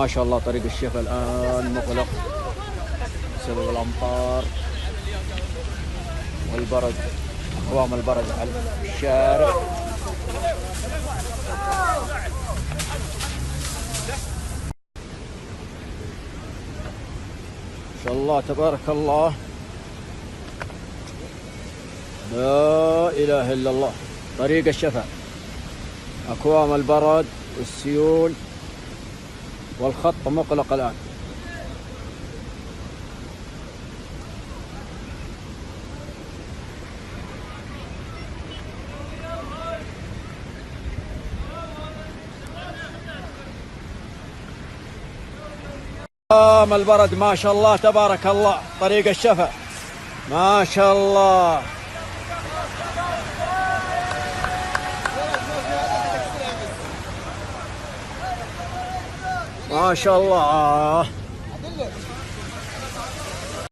ما شاء الله طريق الشفا الآن مغلق بسبب الأمطار والبرد، أقوام البرد على الشارع. ما شاء الله تبارك الله، لا إله إلا الله. طريق الشفا، أقوام البرد والسيول والخط مغلق الآن. أقوام البرد ما شاء الله تبارك الله، طريق الشفا ما شاء الله. ما شاء الله.